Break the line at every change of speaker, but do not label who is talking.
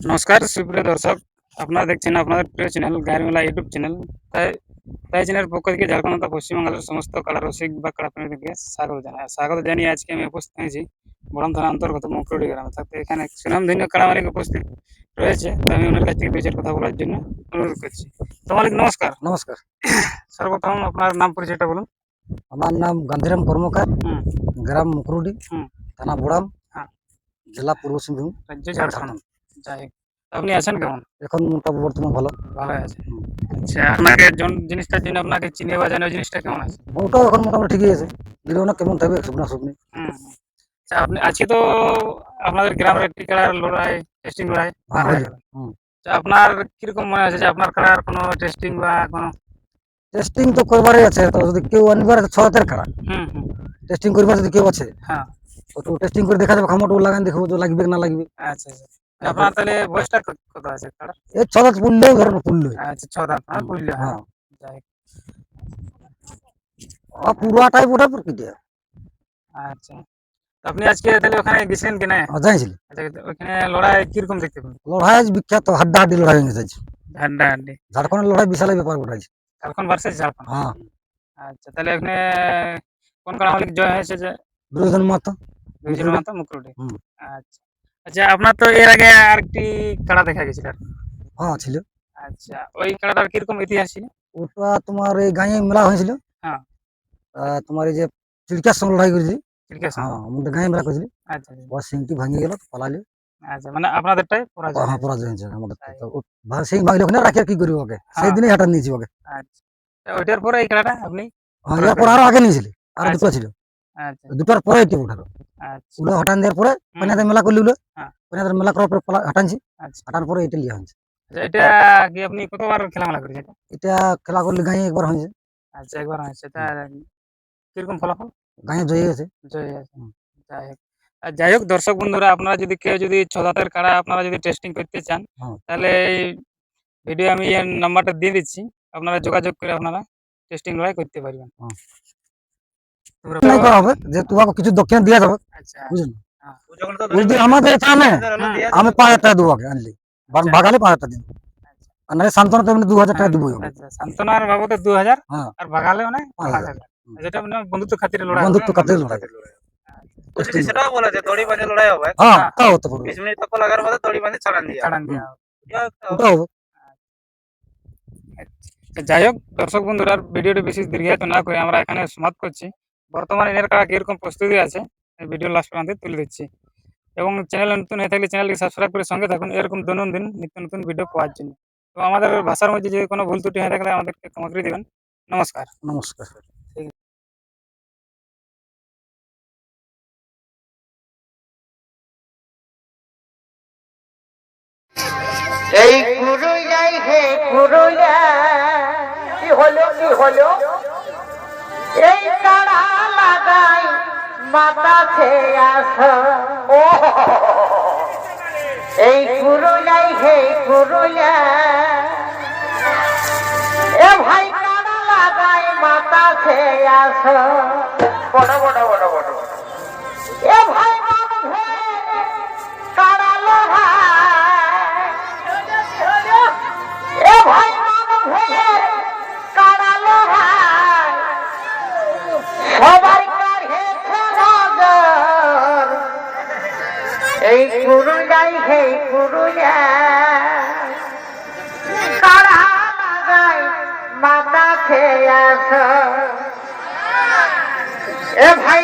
নমস্কার সুপ্রিয় দর্শক, আপনারা দেখছেন আপনাদের প্রিয় চ্যানেল গায়ের মেলা ইউটিউব চ্যানেল। তাই তাই চ্যানেলের পক্ষ থেকে ঝাড়খণ্ড তথা পশ্চিমবাংলার সমস্ত কাড়া রসিক বা কাড়া প্রেমীদেরকে স্বাগত জানিয়ে আজকে আমি উপস্থিত হয়েছি বড়ম থানা অন্তর্গত মুকরুডি গ্রামে। তাতে এখানে সুনামধন্য কাড়া মালিক উপস্থিত রয়েছে, তো আমি ওনার কাছ থেকে 2 চার কথা বলার জন্য অনুরোধ করছি। তো মালিক নমস্কার।
নমস্কার।
সর্বপ্রথম আপনার নাম পরিচয়টা বলুন।
আমার নাম গান্ধীরাম কর্মকার,
হুম
গ্রাম মুকরুডি,
হুম
থানা বোড়াম,
হ্যাঁ,
জেলা পূর্ব সিংভূম,
রাজ্য ঝাড়খণ্ড। যাই হোক, তো আপনি আছেন কেমন?
এখন মোটামুটি বর্তমান ভালো।
ভালো আছে। আচ্ছা, আপনাকে জিনিসটার জন্য আপনাকে চিনে বা জানা জিনিসটা কেমন আছে?
ওটাও এখন মোটামুটি ঠিকই আছে, দিলেও না কেমন থাকবে শুকনা শুকনি।
হুম। আচ্ছা, আপনি আজকে তো আপনাদের গ্রামের একটি খেলার লড়াই, টেস্টিং লড়াই পার হয়ে গেল। আচ্ছা, আপনার কিরকম মনে আছে যে আপনার খেলার কোনো টেস্টিং বা কোনো?
টেস্টিং তো করবারই আছে, তো যদি কেউ আনবার ছ হাতের খারাপ
হুম হুম
টেস্টিং করবার যদি কেউ আছে
হ্যাঁ।
তো টেস্টিং করে দেখা যাবে, খামোটো লাগান দেখবো তো লাগবে না লাগবে।
আচ্ছা আচ্ছা, আপনার তাহলে বয়সটা কত আছে খেলার?
এই ছ হাত পুললেও ধরেন পুললে।
আচ্ছা, 6 দাঁত না পুরুলিয়া, হ্যাঁ।
হ্যাঁ,
যাই হোক,
পুরাটাই ওটা প্রকৃতি।
আচ্ছা, তো আপনি আজকে তাহলে ওখানে গেছিলেন কিনা?
জানিছিল
আচ্ছা, ওখানে লড়াই কিরকম দেখতে পেলেন?
লড়াই আজ বিখ্যাত, হাড্ডাহাড্ডি লড়াই হয়ে গেছে।
হাড্ডাহাড্ডি,
ঝাড়খণ্ডের লড়াই বিশাল ব্যাপার ঘটাইছে।
ঝাড়খণ্ড ভার্সেস ঝাড়খণ্ড।
হ্যাঁ,
আচ্ছা, তাহলে ওখানে কোন কাড়া মালিক জয় হয়েছে? যে
দুর্যোধন মাহাতো।
দুইজনের মতো মুকুটে।
হুম,
আচ্ছা আচ্ছা, আপনার তো এর আগে আরেকটি কাড়া দেখা গেছিল আর কি।
হ্যাঁ ছিল।
আচ্ছা, ওই কাড়াটার কিরকম ইতিহাস ছিল?
ওটা তোমার এই গাঁয়ে মেলা হয়েছিল।
হ্যাঁ,
তোমার এই যে চিড়কার সঙ্গে লড়াই করেছি।
ঠিক আছে।
হ্যাঁ, আমাদের গাঁয়ে মেলা করেছিলি।
আচ্ছা আচ্ছা
ওর সিংটি ভাঙে গেল, পালালি।
আচ্ছা, মানে আপনাদেরটাই পরাজয়
হ্যাঁ,
হয়েছে।
পরাজয় হয়েছে আমাদের।
তাই।
তো সিং ভাঙলে ওখানে রাখি আর কি করি ওকে, সেই
হ্যাঁ,
দিনই হাঁটা নিয়েছি ওকে।
আচ্ছা, তো ওইটার পরে এই খেলাটা আপনি
হ্যাঁ,
করার
এরপর
পেলেন।
আরো আগে নিয়েছিলি, আরো দুটো
আচ্ছা
ছিল।
আচ্ছা
দুটোর পরে এটি উঠালো।
আচ্ছা।
ওগুলো হটান দেওয়ার পরে
হুম
পানিয়াতে
হুম,
মেলা করলি ওগুলো।
হ্যাঁ,
পানিয়াতে মেলা করার পরে হাঁটানছি,
আচ্ছা
হাঁটার পরে এটা লিয়া হয়েছে।
আচ্ছা, এটা কি আপনি কতবার খেলামেলা করেছেন এটা?
এটা খেলা করলে গাঁয়ে একবার হয়েছে।
আচ্ছা, একবার হয়েছে। তা কিরকম ফলাফল?
গাঁয়ে জয়ী গেছে।
জয় আছে। যাই হোক, যাই হোক দর্শক বন্ধুরা, আপনারা যদি কেউ যদি 6 দাঁতের কাড়া আপনারা যদি টেস্টিং করতে চান,
হ্যাঁ,
তাহলে এই ভিডিও আমি এর নাম্বারটা দিয়ে দিচ্ছি। আপনারা যোগাযোগ করে আপনারা টেস্টিং লড়াই করতে পারবেন।
হ্যাঁ।
তোমরা
নাই
তো-
করা হবে যে তোমাকে কিছু দক্ষিণা দিয়ে যাবে,
আচ্ছা,
বুঝলি?
হ্যাঁ,
যদি আমাদের এখানে আমি 5,000 টাকা দেবো আগে আনলি,
আচ্ছা,
ভাগালে 5,000 টাকা দিন।
আচ্ছা,
আর নাহলে সান্ত্বনা তো 2,000 টাকা
হ্যাঁ,
দিবই হবে।
আচ্ছা, সান্ত্বনার বাবদে 2000
হ্যাঁ,
আর ভাগালে মানে
5,000।
5000। যেটা মানে বন্ধুত্ব খাতিরে লড়াই হবে।
বন্ধুত্ব খাতিরে লড়াই।
আচ্ছা,
টেস্টিং
সেটাও বলেছে দড়ি বাঁধে লড়াই হবে।
হ্যাঁ,
হ্যাঁ,
তাও হতে পারবে।
20 মিনিট তক লাগার মধ্যে দড়ি বাঁধে ছাড়ান দিয়ে
ছাড়ান
হুম,
দেওয়া হবে।
ওটাও হবে।
আচ্ছা, যাই হোক দর্শক বন্ধুরা, ভিডিওটি বেশি দীর্ঘায়িত না করে আমরা এখানে সমাপ্ত করছি। বর্তমানে এর কারা কিরকম প্রস্তুতি আছে এই ভিডিও লাস্ট পর্যন্ত তুলে দিচ্ছি। এবং চ্যানেল নতুন হয়ে থাকলে চ্যানেলটি সাবস্ক্রাইব করে সঙ্গে থাকুন এরকম দৈনন্দিন নিত্য নতুন ভিডিও পাওয়ার জন্য। তো আমাদের ভাষার মধ্যে যদি কোনো ভুল ত্রুটি হয়ে থাকলে আমাদেরকে ক্ষমা করে দেবেন। নমস্কার।
নমস্কার।
ঠিক আছে।
এই কুরুলাই হে কুরুলা, কি হলো কি হলো? এই কাড়া লাগাই মাথা খেয়ে আস। ও এই কুরুলাই হে কুরুলা, এ ভাই কাড়া লাগাই মাথা খেয়ে আস। বড় বড় বড় বড় এ ভাই কাড়া লড়াই, এ ভাই কাড়া লড়াই, সবাই কাড়েছে নজর। এই কুরুলাই হে কুরুলাই, কাড়া লাগাই মাথা খেয়ে আস। এ ভাই